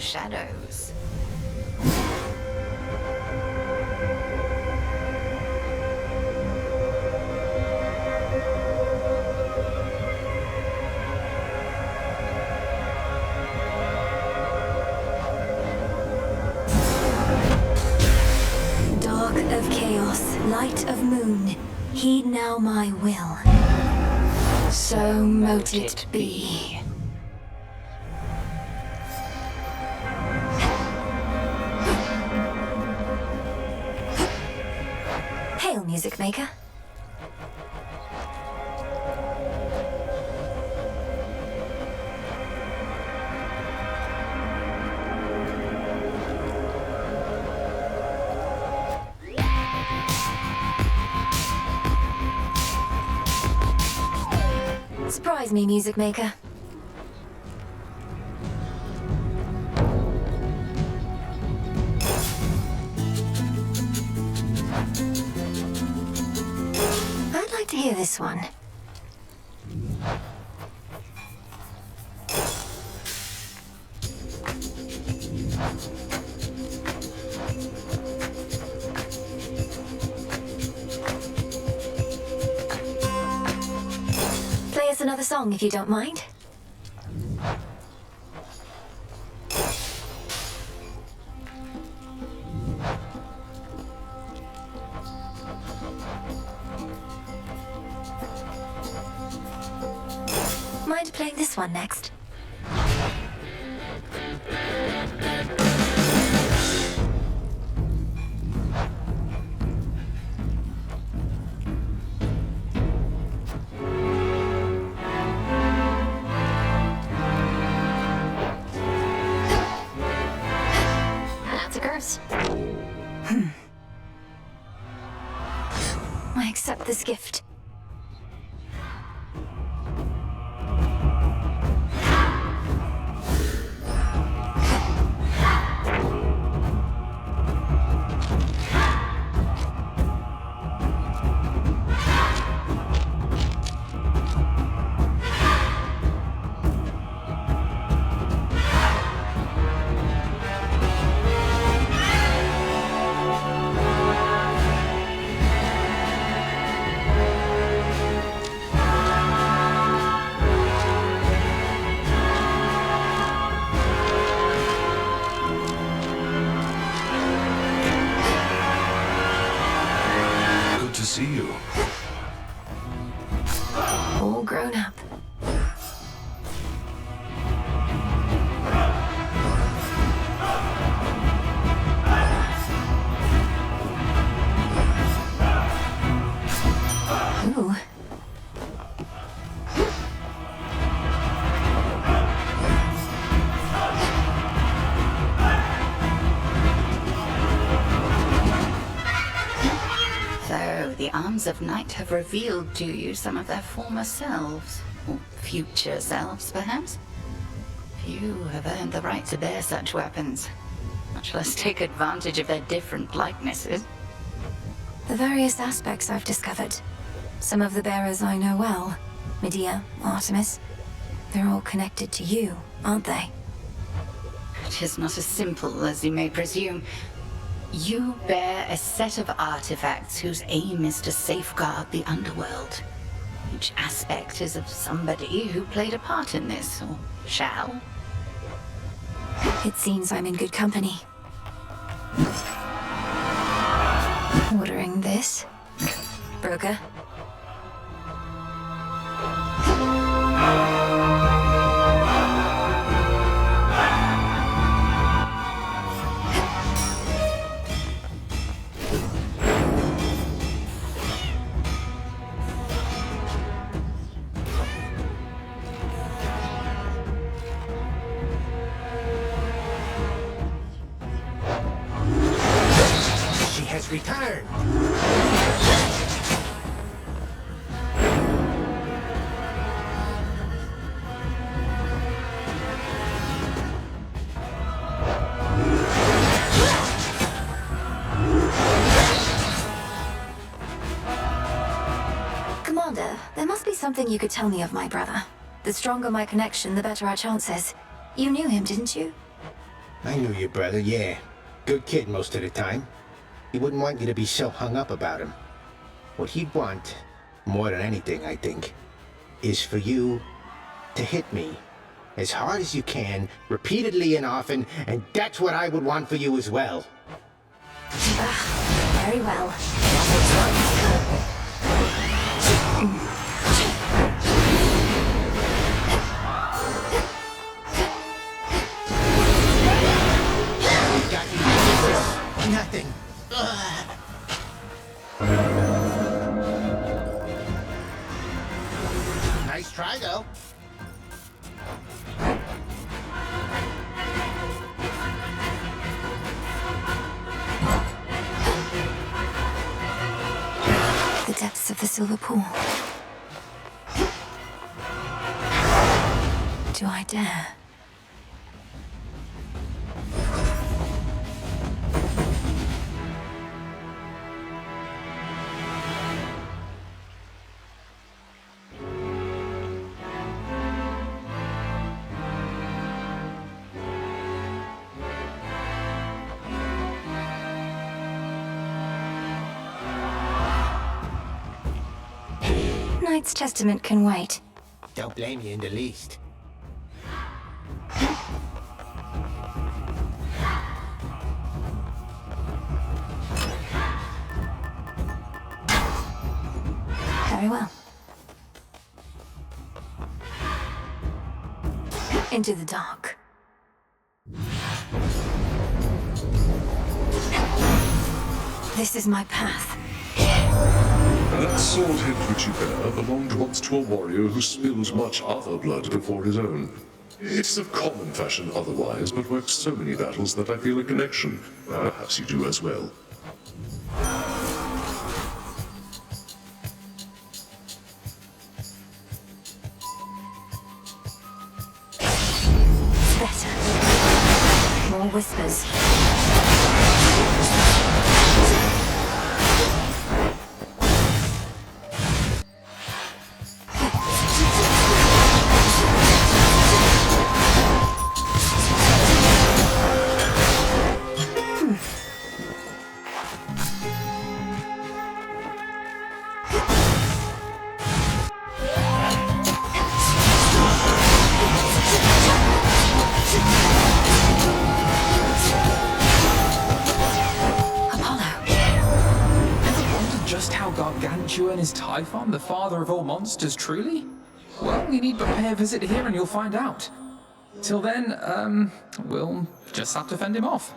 the shadows. Dark of chaos, light of moon, heed now my will. So mote it be. Hail, music maker. Surprise me, music maker. I'd like to hear this one. Play us another song if you don't mind. Mind playing this one next? That's a curse. I accept this gift. Good to see you. All grown up. Ooh. So, the Arms of Night have revealed to you some of their former selves. Or future selves, perhaps? Few have earned the right to bear such weapons, much less take advantage of their different likenesses. The various aspects I've discovered. Some of the bearers I know well. Medea, Artemis. They're all connected to you, aren't they? It is not as simple as you may presume. You bear a set of artifacts whose aim is to safeguard the underworld. Each aspect is of somebody who played a part in this, or shall. It seems I'm in good company. Ordering this. Broker. She has returned. Commander, there must be something you could tell me of my brother. The stronger my connection, the better our chances. You knew him, didn't you? I knew your brother, yeah. Good kid most of the time. He wouldn't want you to be so hung up about him. What he'd want, more than anything, I think, is for you to hit me as hard as you can, repeatedly and often, and that's what I would want for you as well. Very well. Got you. Nothing. Nice try, though. The depths of the silver pool. Do I dare? Knight's Testament can wait. Don't blame you in the least. Very well. Into the dark. This is my path. That sword hilt which you bear belonged once to a warrior who spilled much other blood before his own. It's of common fashion otherwise, but works so many battles that I feel a connection. Perhaps you do as well. Better. More whispers. Gargantua and his Typhon, the father of all monsters, truly? Well, you need but pay a visit here and you'll find out. Till then, we'll just have to fend him off.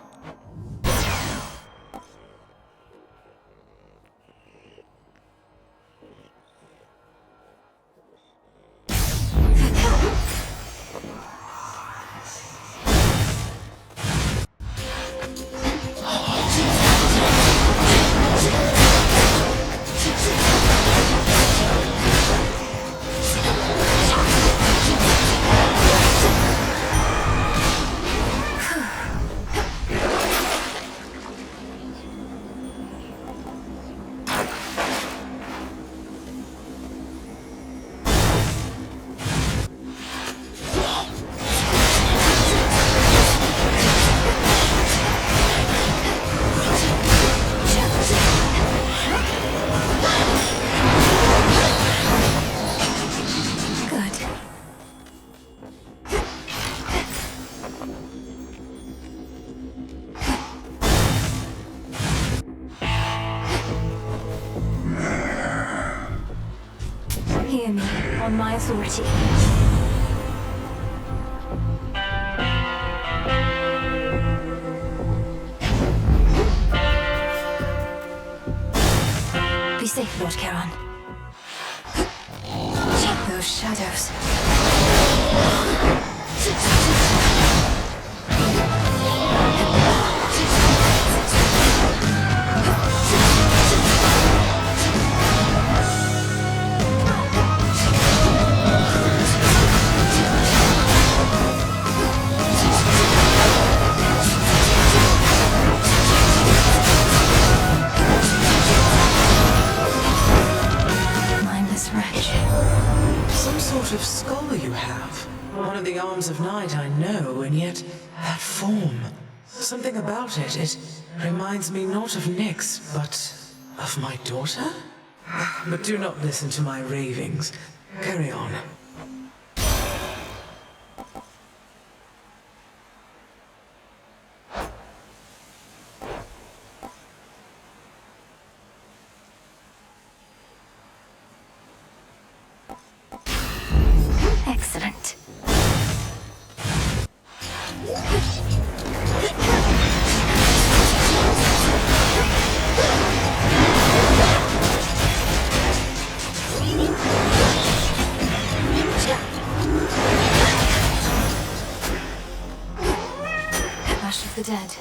Hear me, on my authority. Be safe, Lord Charon. Those shadows. Of scholar you have. One of the Arms of Night, I know, and yet that form. Something about it, it reminds me not of Nyx, but of my daughter? But do not listen to my ravings. Carry on. Excellent. Clash of the Dead.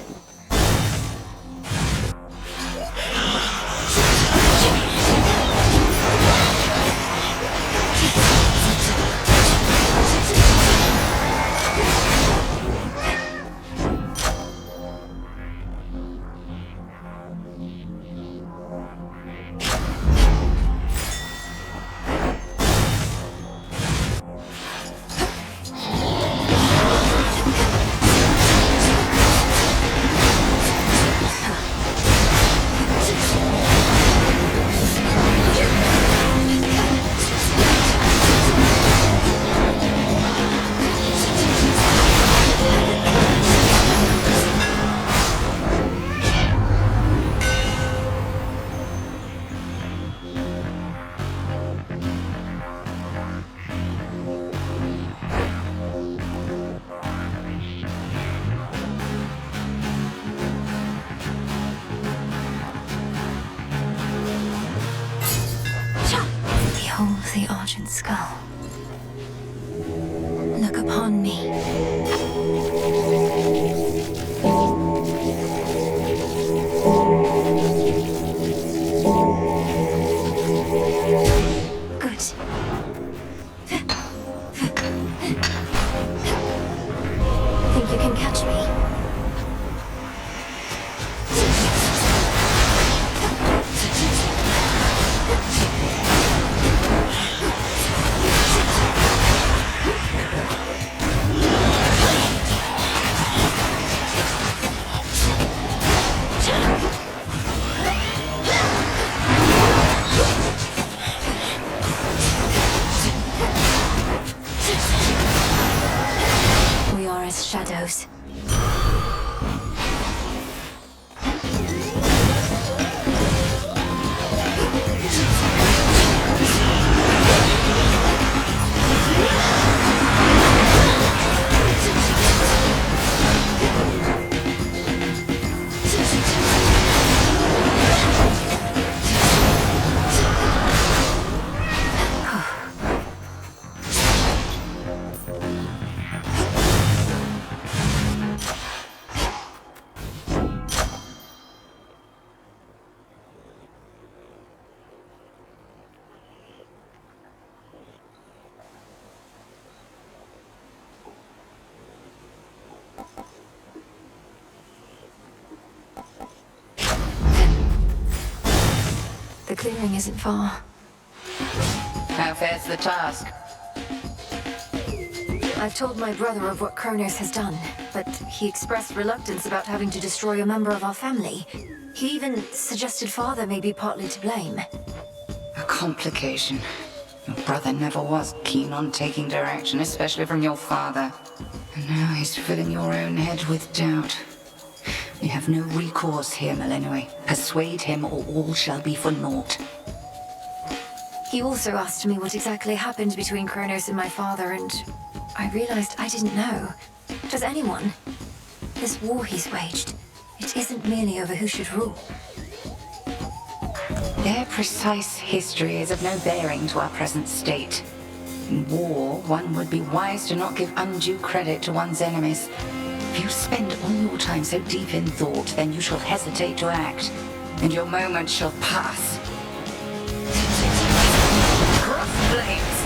Behold the Argent Skull. Look upon me. Good. Think you can catch me? We are as shadows. The clearing isn't far. How fares the task? I've told my brother of what Kronos has done, but he expressed reluctance about having to destroy a member of our family. He even suggested father may be partly to blame. A complication. Your brother never was keen on taking direction, especially from your father. And now he's filling your own head with doubt. We have no recourse here, Melenoi. Persuade him or all shall be for naught. He also asked me what exactly happened between Kronos and my father, and I realized I didn't know. Does anyone? This war he's waged, it isn't merely over who should rule. Their precise history is of no bearing to our present state. In war, one would be wise to not give undue credit to one's enemies. If you spend all your time so deep in thought, then you shall hesitate to act, and your moment shall pass. Cross blades!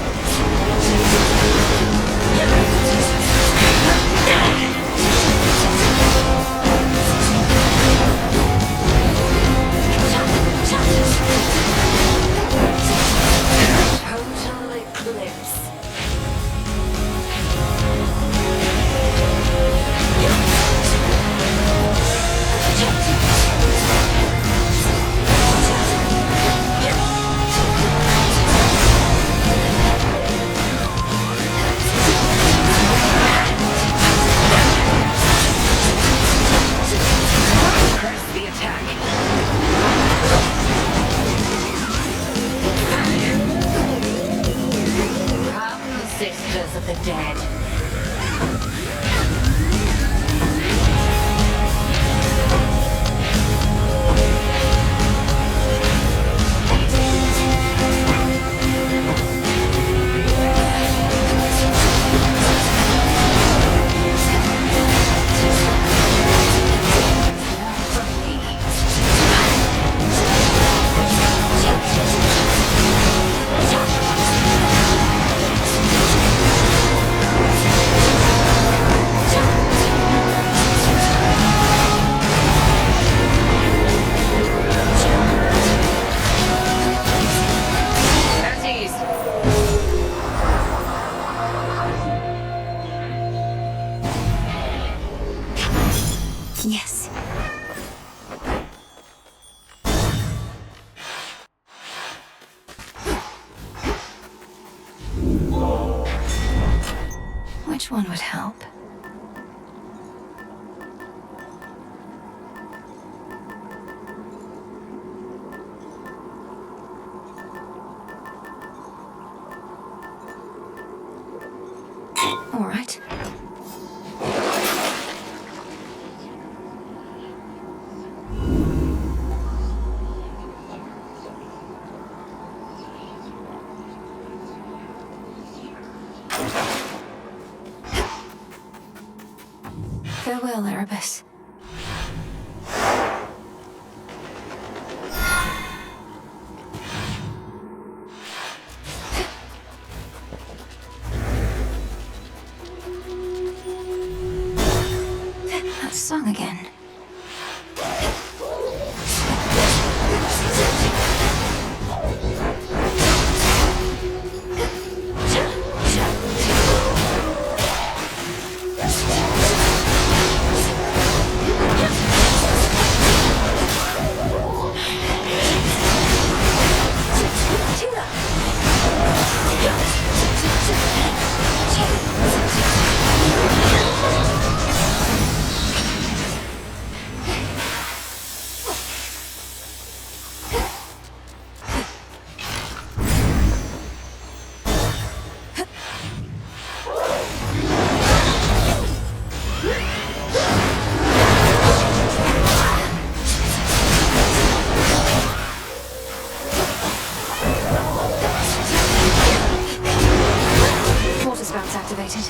Total eclipse. Yes. Which one would help? All right. Farewell, Erebus. That song again. Water spout's activated.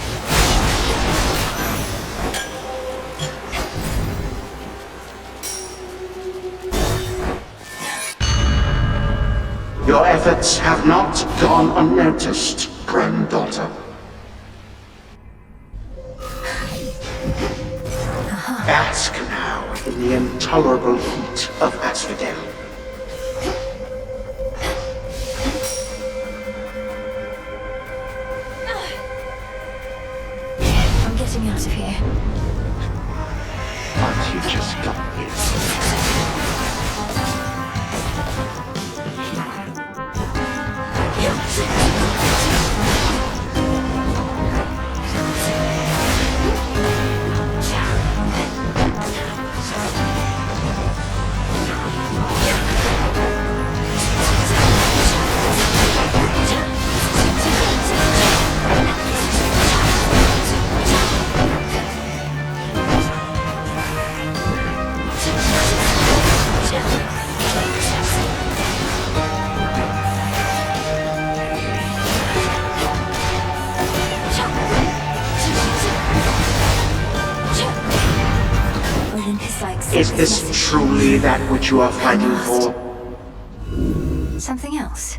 Your efforts have not gone unnoticed, granddaughter. Bask now in the intolerable heat of Asphodel. I'm getting out of here. But you just got here. Olympus likes Is this truly that which you are fighting for? something else?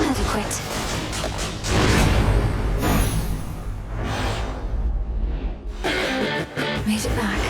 Adequate. Made it back.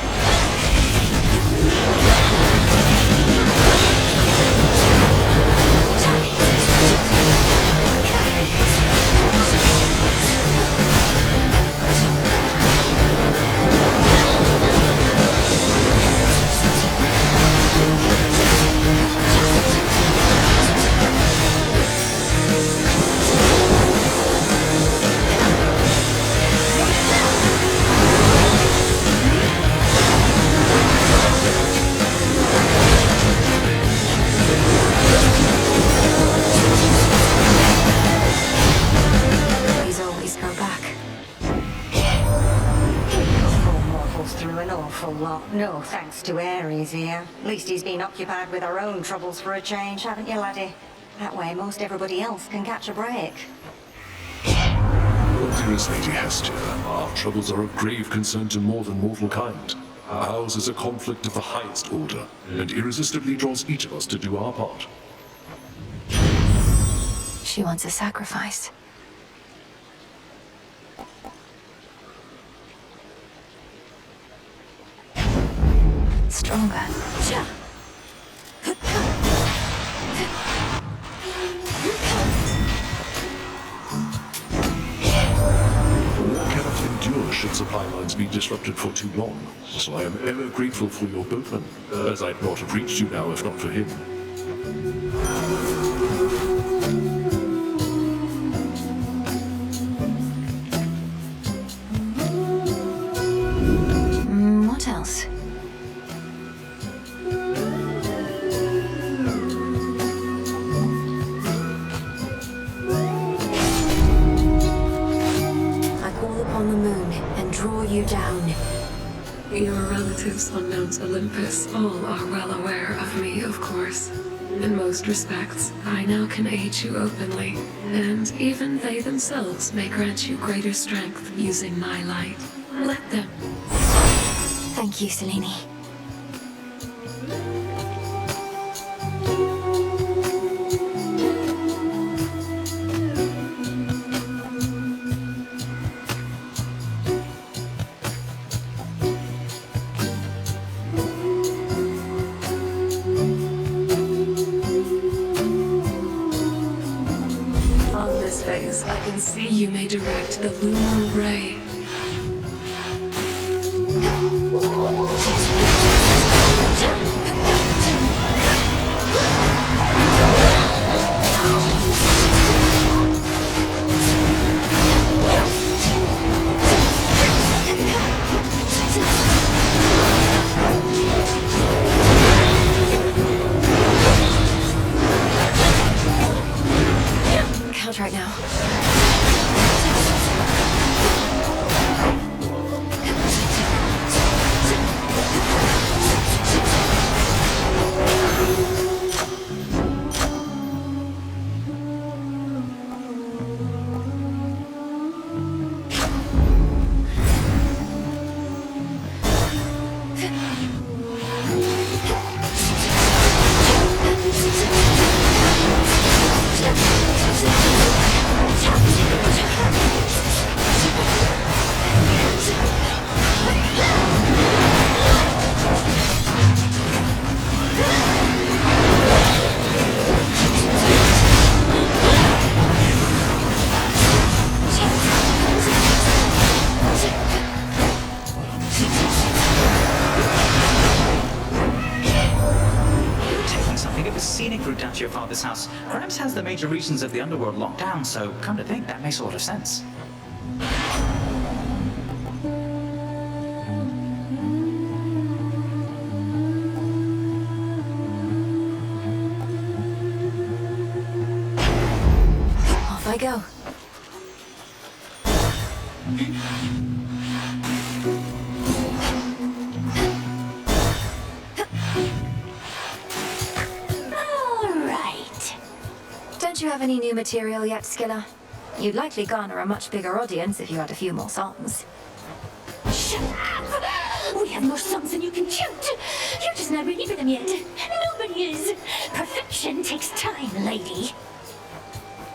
Please always go back. Poor mortals through an awful lot. No thanks to Ares here. At least he's been occupied with our own troubles for a change, haven't you, laddie? That way most everybody else can catch a break. Oh, dearest Lady Hestia, our troubles are of grave concern to more than mortal kind. Ours is a conflict of the highest order, and irresistibly draws each of us to do our part. She wants a sacrifice. stronger. War cannot endure should supply lines be disrupted for too long, so I am ever grateful for your boatman, as I'd not have reached you now if not for him. What else? I call upon the moon and draw you down. Your relatives on Mount Olympus all are well aware of me, of course. In most respects, I now can aid you openly, and even they themselves may grant you greater strength using my light. Let them. Thank you, Selene. On this phase, I can see you may direct the lunar ray. Count right now. Taking something of a scenic route down to your father's house perhaps has the major regions of the underworld locked down, so come to think, that makes a lot of sense. Off I go. All right. Don't you have any new material yet, Skilla? You'd likely garner a much bigger audience if you had a few more songs. Shut up! We have more songs than you can count. You're just not ready for them yet. Nobody is. Perfection takes time, lady.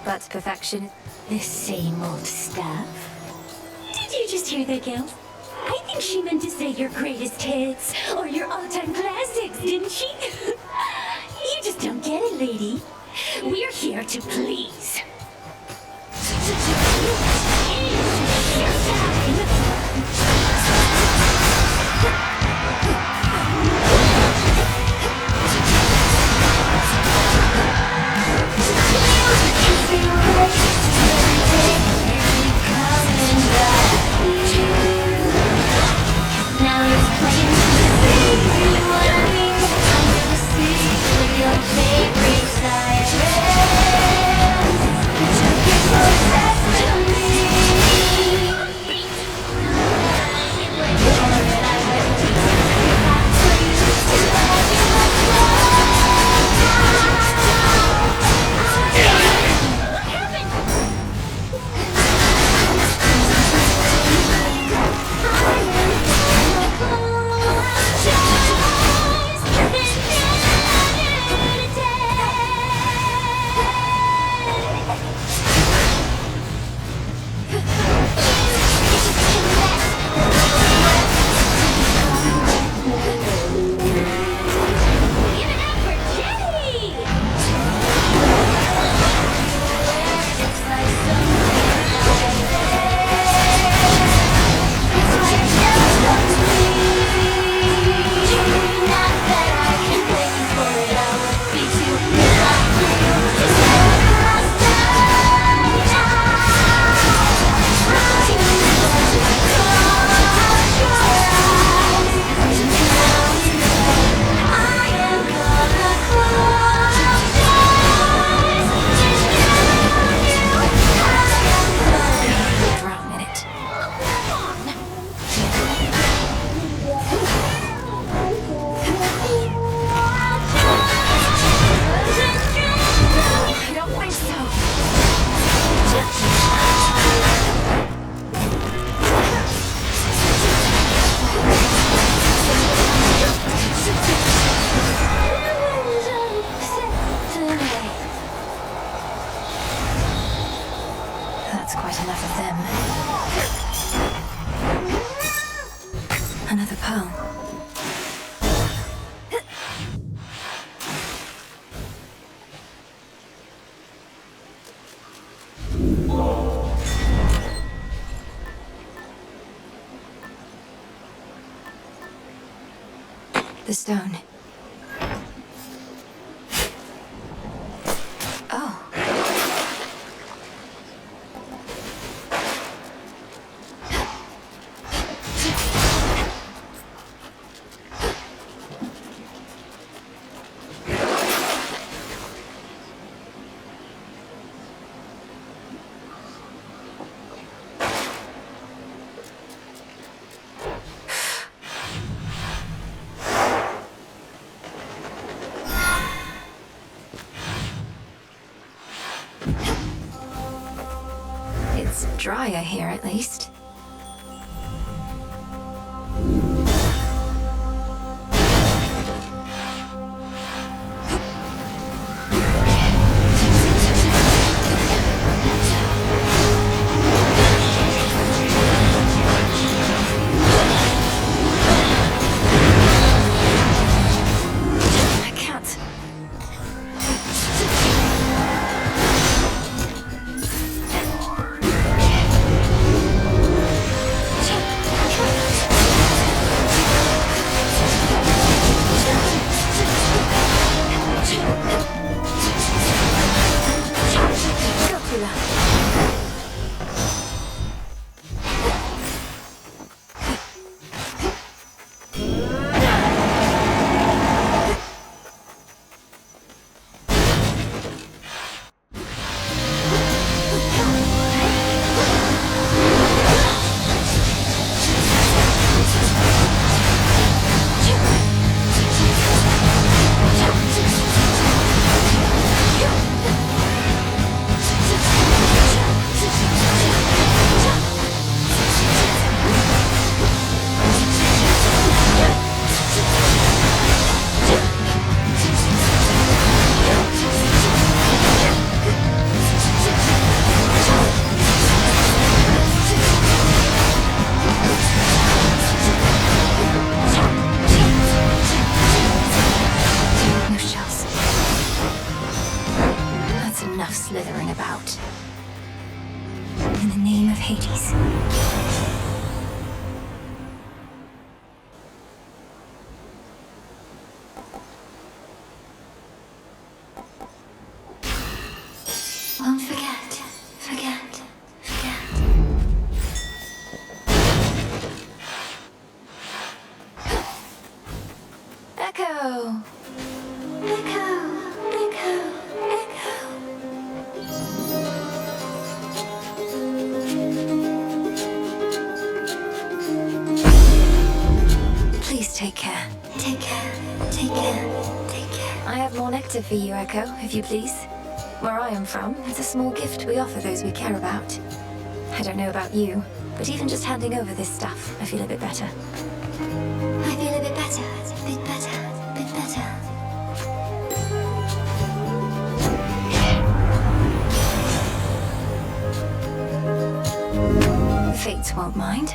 But perfection. The same old stuff. Did you just hear that, Gil? I think she meant to say your greatest hits or your all-time classics, didn't she? You just don't get it, lady. We're here to please. Favorite side. Another pearl. The stone. Oh. It's drier here, at least. I can't. No shells. That's enough slithering about. In the name of Hades. Won't forget, forget, forget. Echo! Echo! Echo! Echo! Please take care. Take care. Take care. Take care. I have more nectar for you, Echo, if you please. Where I am from, it's a small gift we offer those we care about. I don't know about you, but even just handing over this stuff, I feel a bit better. I feel a bit better, bit better, bit better. The Fates won't mind.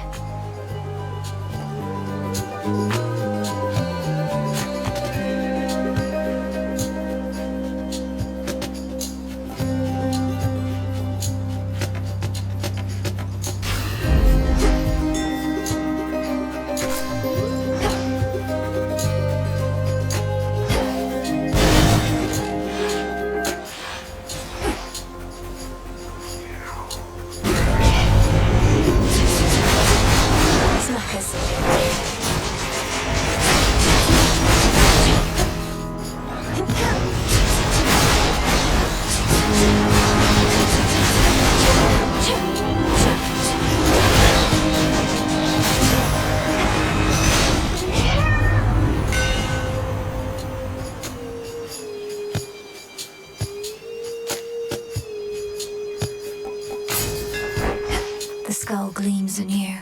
The skull gleams anew.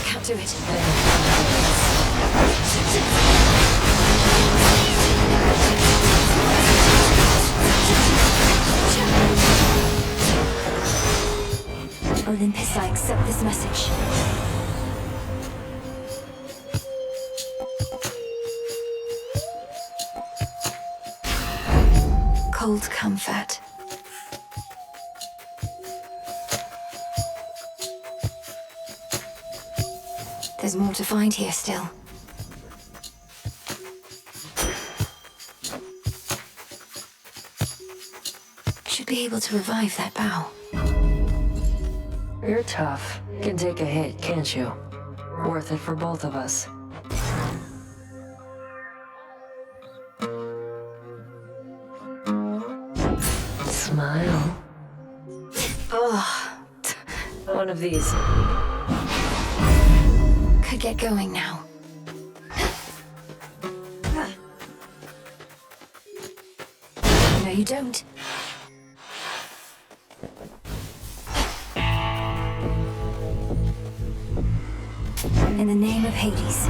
Can't do it. accept this message. Cold comfort. There's more to find here still. Should be able to revive that bow. You're tough. Can take a hit, can't you? Worth it for both of us. Smile. Ugh. One of these. Could get going now. No, you don't. In the name of Hades.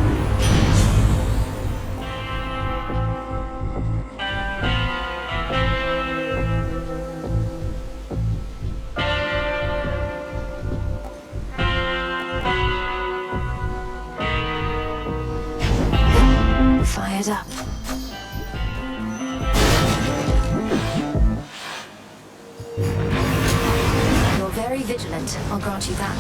Fired up. You're very vigilant, I'll grant you that.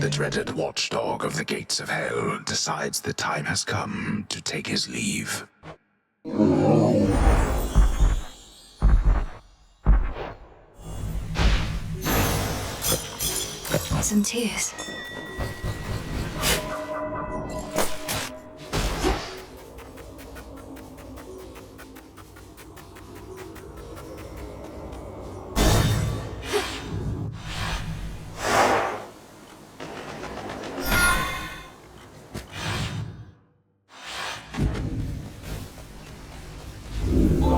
The dreaded watchdog of the gates of hell decides the time has come to take his leave. Some tears.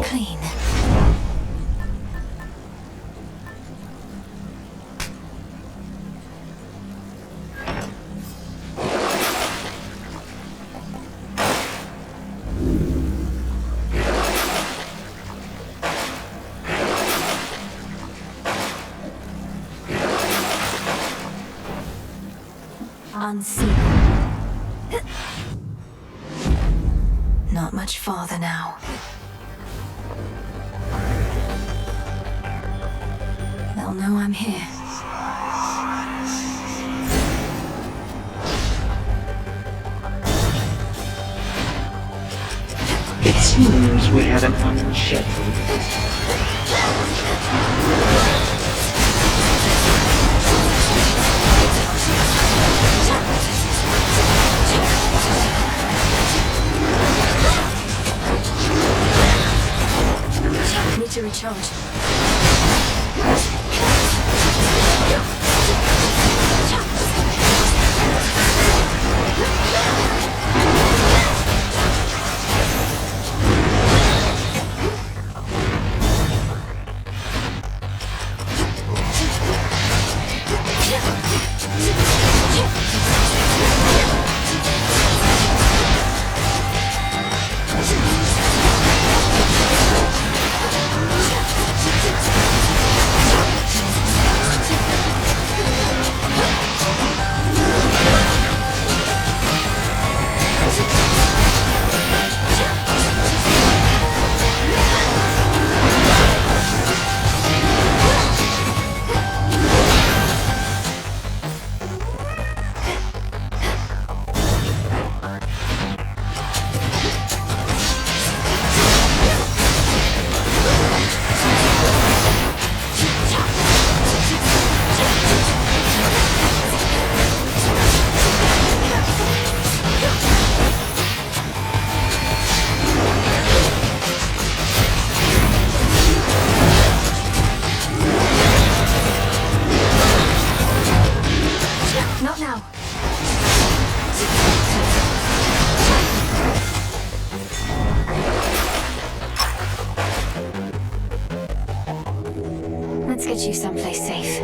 Clean. Unseen. Not much farther now. They'll know I'm here. It seems we had an unscheduled Need to recharge. Let's get you someplace safe.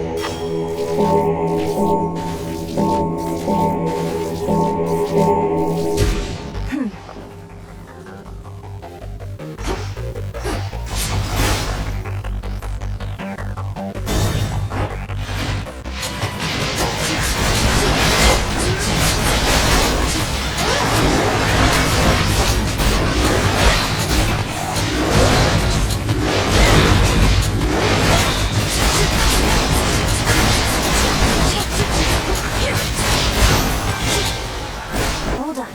All done.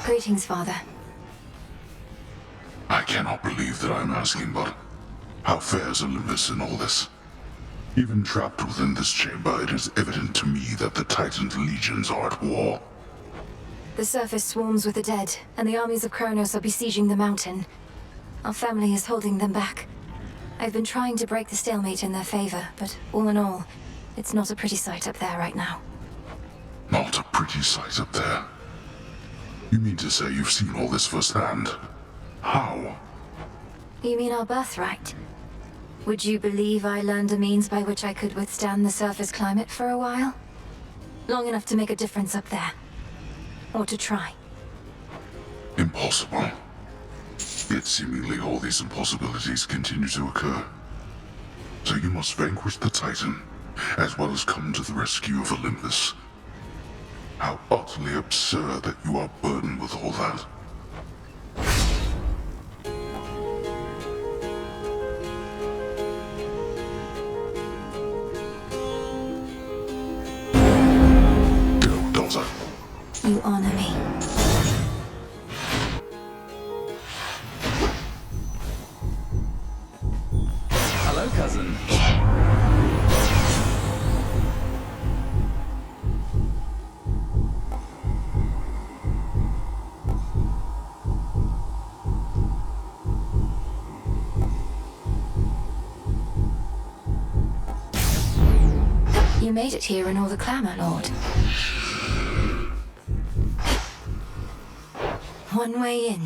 Greetings, Father. I cannot believe that I'm asking, but how fares Olympus in all this? Even trapped within this chamber, it is evident to me that the Titan's legions are at war. The surface swarms with the dead, and the armies of Kronos are besieging the mountain. Our family is holding them back. I've been trying to break the stalemate in their favor, but all in all, it's not a pretty sight up there right now. Not a pretty sight up there. You mean to say you've seen all this firsthand? How? You mean our birthright? Would you believe I learned a means by which I could withstand the surface climate for a while? Long enough to make a difference up there. Or to try. Impossible. Yet seemingly all these impossibilities continue to occur. So you must vanquish the Titan, as well as come to the rescue of Olympus. How utterly absurd that you are burdened with all that. Go, daughter. You honor me. Hello, cousin. You made it here in all the clamor, Lord. One way in.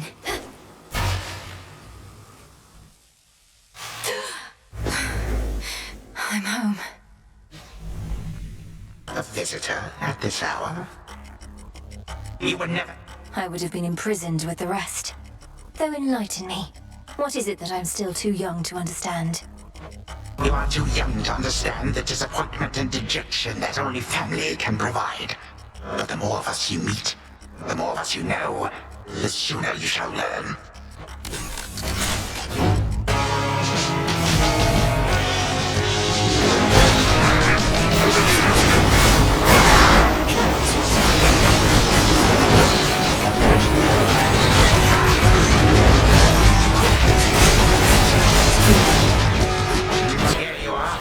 I'm home. A visitor at this hour? You would never... I would have been imprisoned with the rest. Though enlighten me. What is it that I'm still too young to understand? You are too young to understand the disappointment and dejection that only family can provide. But the more of us you meet, the more of us you know, the sooner you shall learn. Here you are.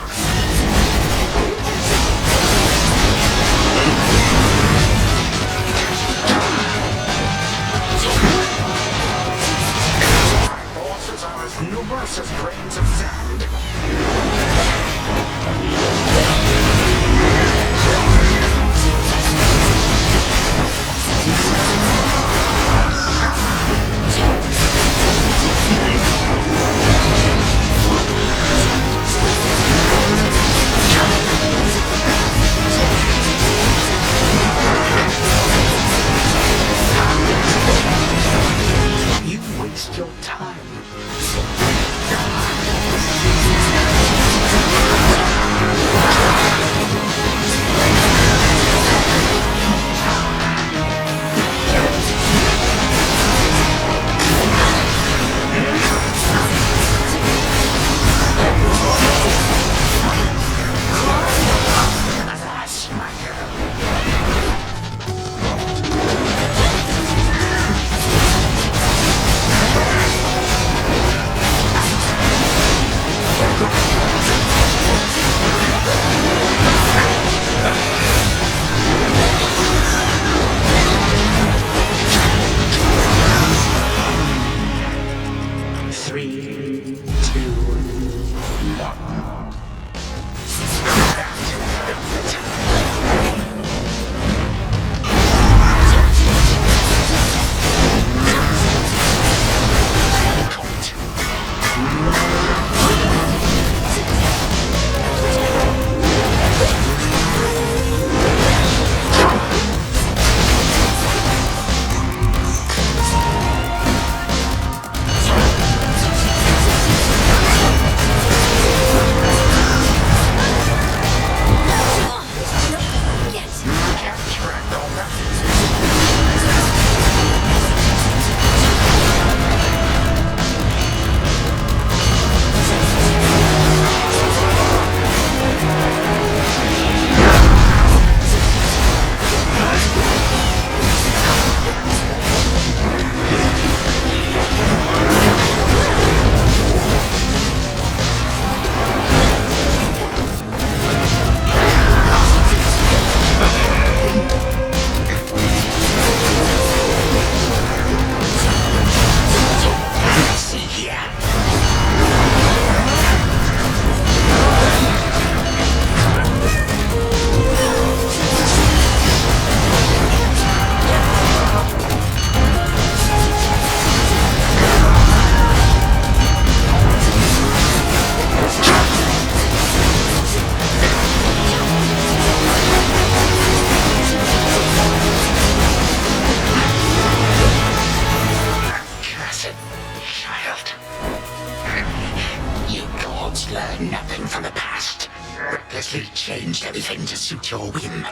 anything to suit your whim.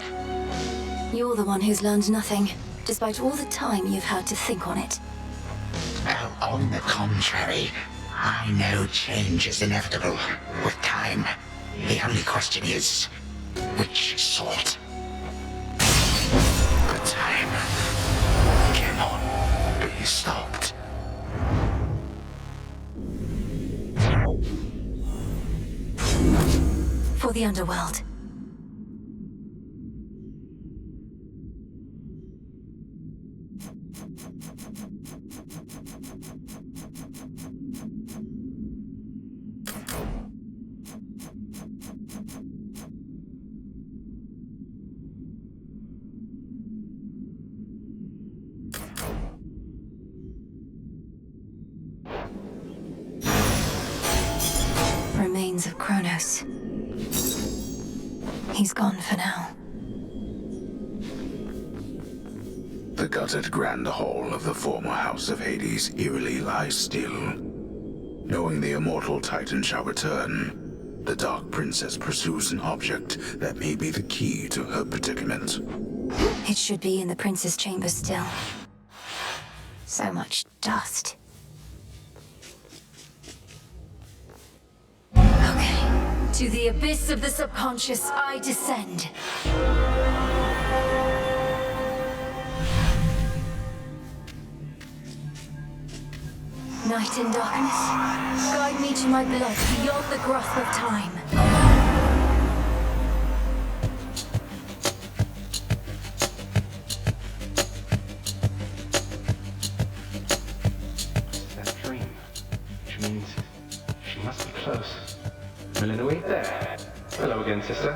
You're the one who's learned nothing, despite all the time you've had to think on it. On the contrary, I know change is inevitable with time. The only question is, which sort? The time cannot be stopped. For the underworld. Remains of Kronos. He's gone for now. The gutted grand hall of the former House of Hades eerily lies still. Knowing the immortal Titan shall return, the Dark Princess pursues an object that may be the key to her predicament. It should be in the Prince's chamber still. So much dust. Okay. To the abyss of the subconscious, I descend. Night in darkness, guide me to my blood beyond the grasp of time. That dream, which means she must be close. Melina, wait there. Hello again, sister.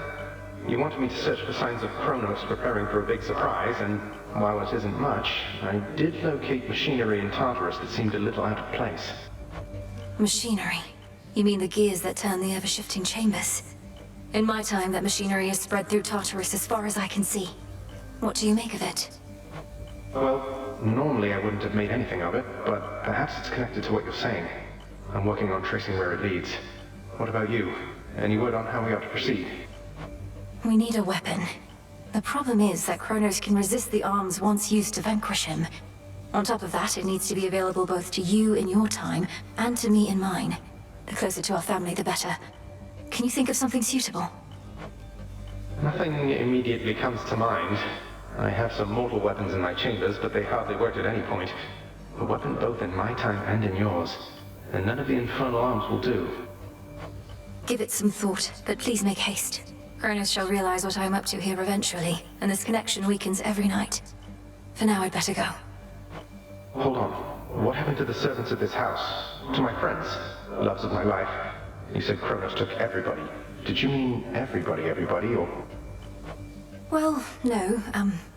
You wanted me to search for signs of Kronos preparing for a big surprise, and while it isn't much, I did locate machinery in Tartarus that seemed a little out of place. Machinery? You mean the gears that turn the ever-shifting chambers? In my time, that machinery is spread through Tartarus as far as I can see. What do you make of it? Well, normally I wouldn't have made anything of it, but perhaps it's connected to what you're saying. I'm working on tracing where it leads. What about you? Any word on how we ought to proceed? We need a weapon. The problem is that Kronos can resist the arms once used to vanquish him. On top of that, it needs to be available both to you in your time, and to me in mine. The closer to our family, the better. Can you think of something suitable? Nothing immediately comes to mind. I have some mortal weapons in my chambers, but they hardly worked at any point. A weapon both in my time and in yours. And none of the infernal arms will do. Give it some thought, but please make haste. Kronos shall realize what I'm up to here eventually, and this connection weakens every night. For now, I'd better go. Hold on. What happened to the servants of this house? To my friends? Loves of my life? You said Kronos took everybody. Did you mean everybody, or... Well, no.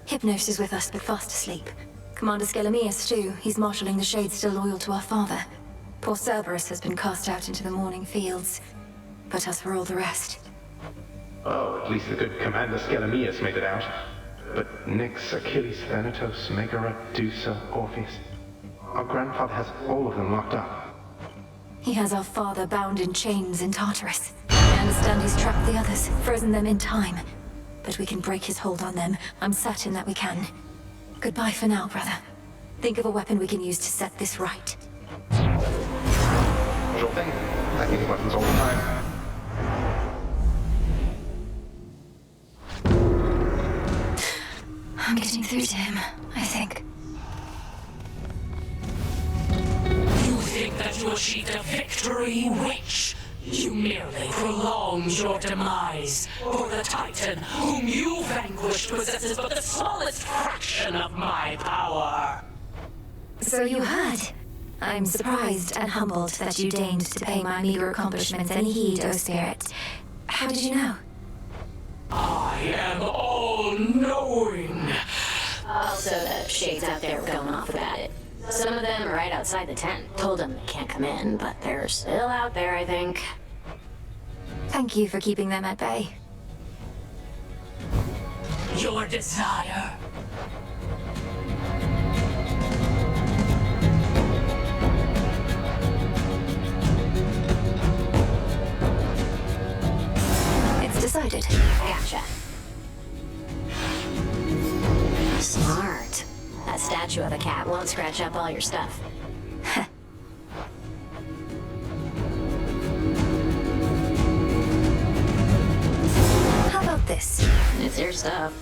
Hypnos is with us, but fast asleep. Commander Skelemius, too. He's marshalling the Shades still loyal to our father. Poor Cerberus has been cast out into the morning fields. But as for all the rest... Oh, at least the good Commander Skelemius made it out. But Nyx, Achilles, Thanatos, Megara, Dusa, Orpheus... Our grandfather has all of them locked up. He has our father bound in chains in Tartarus. I understand he's trapped the others, frozen them in time. But we can break his hold on them. I'm certain that we can. Goodbye for now, brother. Think of a weapon we can use to set this right. Sure thing. I need weapons all the time. I'm getting through to him, I think. You think that you achieved a victory, witch? You merely prolonged your demise, for the Titan whom you vanquished possesses but the smallest fraction of my power. So you heard. I'm surprised and humbled that you deigned to pay my meager accomplishments any heed, O Spirit. How did you know? I am all-knowing. Also, the Shades out there were going off about it. Some of them are right outside the tent. Told them they can't come in, but they're still out there, I think. Thank you for keeping them at bay. Your desire. It's decided. Gotcha. statue of a cat won't scratch up all your stuff. How about this? It's your stuff.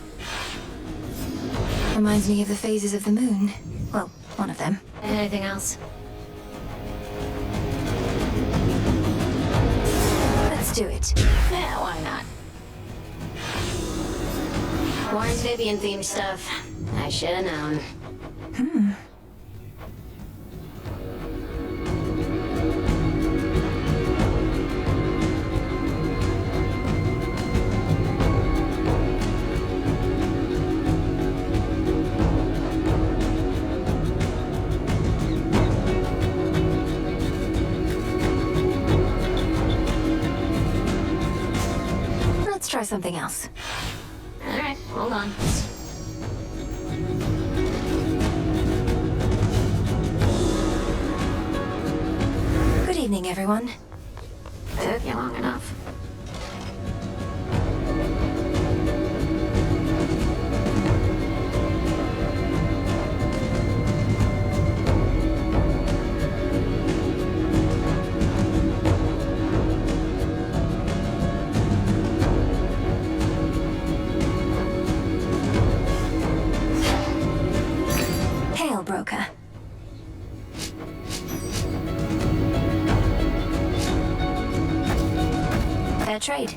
Reminds me of the phases of the moon. Well, one of them. Anything else? Let's do it. Yeah, why not? Warren's Vivian themed stuff. I should have known. Let's try something else. Alright, hold on. Good evening, everyone. Took you long enough. Hail, broker. Fair trade.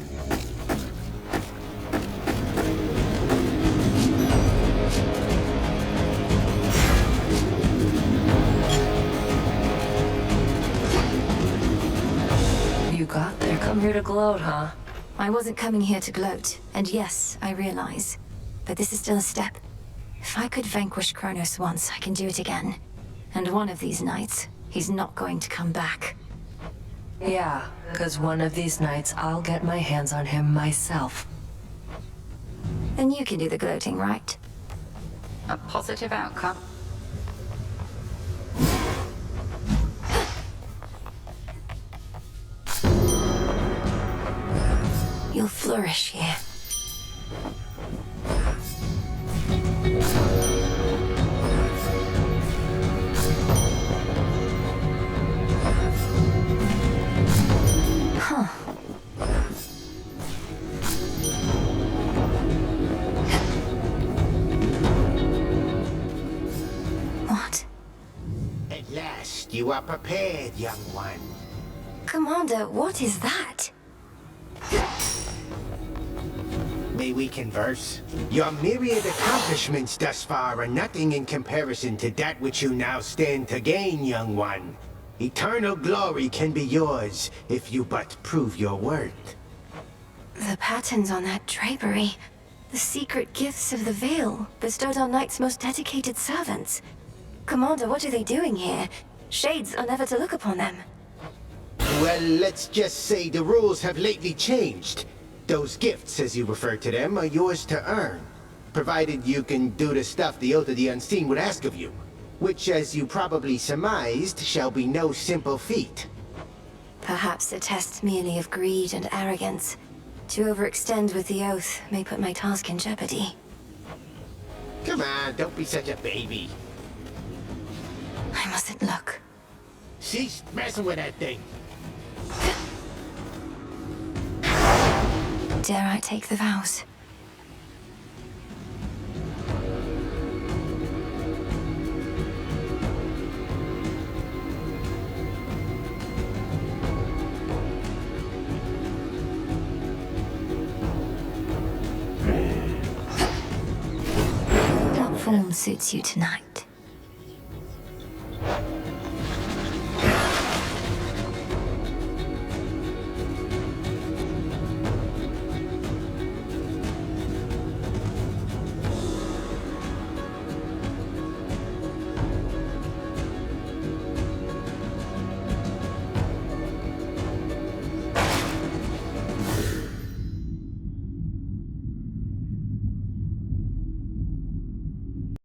You got there. Come here to gloat, huh? I wasn't coming here to gloat, and yes, I realize. But this is still a step. If I could vanquish Kronos once, I can do it again. And one of these nights, he's not going to come back. Yeah, because one of these nights I'll get my hands on him myself. Then you can do the gloating, right? A positive outcome. You'll flourish here. Huh. What? At last, you are prepared, young one. Commander, what is that? May we converse? Your myriad accomplishments thus far are nothing in comparison to that which you now stand to gain, young one. Eternal glory can be yours if you but prove your worth. The patterns on that drapery. The secret gifts of the Veil, bestowed on Knight's most dedicated servants. Commander, what are they doing here? Shades are never to look upon them. Well, let's just say the rules have lately changed. Those gifts, as you refer to them, are yours to earn, provided you can do the stuff the Oath of the Unseen would ask of you, which, as you probably surmised, shall be no simple feat. Perhaps a test merely of greed and arrogance. To overextend with the Oath may put my task in jeopardy. Come on, don't be such a baby. I mustn't look. Cease messing with that thing. Dare I take the vows? That form suits you tonight.